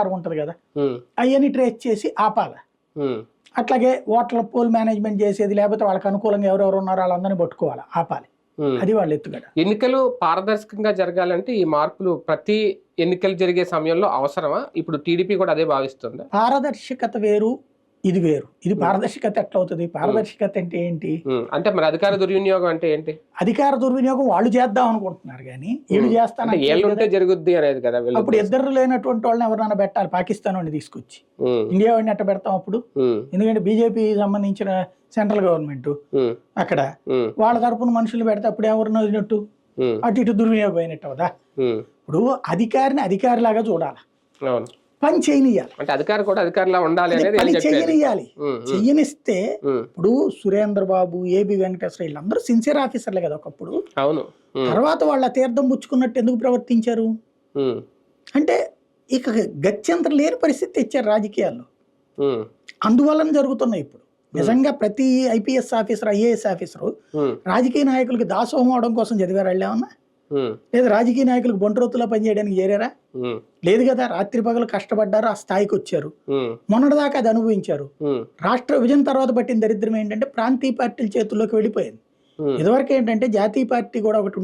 ఉంటది కదా, అవన్నీ ట్రేస్ చేసి ఆపాలి. అట్లాగే ఓట్ల పోల్ మేనేజ్మెంట్ చేసేది, లేకపోతే వాళ్ళకి అనుకూలంగా ఎవరెవరు ఉన్నారో వాళ్ళందరినీ పట్టుకోవాలి, ఆపాలి. అది వాళ్ళు ఎత్తుగడ. ఎన్నికలు పారదర్శకంగా జరగాలంటే ఈ మార్పులు ప్రతి ఎన్నికలు జరిగే సమయంలో అవసరమా? ఇప్పుడు టీడీపీ కూడా అదే భావిస్తుంది. పారదర్శకత వేరు, ఇది వేరు. ఇది పారదర్శకత ఎట్లా అవుతుంది? పారదర్శకత అంటే ఏంటి అంటే మరి అధికార దుర్వినియోగం అంటే ఏంటి? అధికార దుర్వినియోగం వాళ్ళు చేద్దాం అనుకుంటున్నారు కానీ వీళ్ళు చేస్తానంటే జరుగుద్ది అనేది కదా. అప్పుడు ఇద్దరు లేనటువంటి వాళ్ళని ఎవరైనా పెట్టాలి, పాకిస్తాన్ వాడిని తీసుకొచ్చి. ఇండియా వాడిని ఎట్ట పెడతాం అప్పుడు? ఎందుకంటే బీజేపీ సంబంధించిన సెంట్రల్ గవర్నమెంట్ అక్కడ వాళ్ళ తరపున మనుషులు పెడితే అప్పుడు ఎవరిని వదిలినట్టు, అటు ఇటు దుర్వినియోగం అయినట్టు కదా. ఇప్పుడు అధికారిని అధికారిలాగా చూడాలి, పని చేయనియాలి. అంటే అధికారి కూడా అధికారిలా ఉండాలి, పని చెయ్యనియాలి. చెయ్యనిస్తే ఇప్పుడు సురేంద్ర బాబు, ఏబి వెంకటేశ్వర వీళ్ళందరూ సిన్సియర్ ఆఫీసర్లే కదా ఒకప్పుడు. అవును. తర్వాత వాళ్ళ తీర్థం పుచ్చుకున్నట్టు ఎందుకు ప్రవర్తించారు అంటే ఇక గత్యంతరం లేని పరిస్థితి తెచ్చారు రాజకీయాల్లో. అందువలన జరుగుతున్నాయి ఇప్పుడు. నిజంగా ప్రతి ఐపీఎస్ ఆఫీసర్, ఐఏఎస్ ఆఫీసరు రాజకీయ నాయకులకి దాసోహం అవడం కోసం చదివారు వాళ్ళేమన్నా? లేదా రాజకీయ నాయకులకు బొంటరొత్తులా పనిచేయడానికి చేరారా? లేదు కదా. రాత్రి పగలు కష్టపడ్డారు, ఆ స్థాయికి వచ్చారు. మొన్నటిదాకా అది అనుభవించారు. రాష్ట్ర విభజన తర్వాత పట్టిన దరిద్రం ఏంటంటే ప్రాంతీయ పార్టీల చేతుల్లోకి వెళ్ళిపోయింది. ఇదివరకు ఏంటంటే జాతీయ పార్టీ కూడా ఒకటి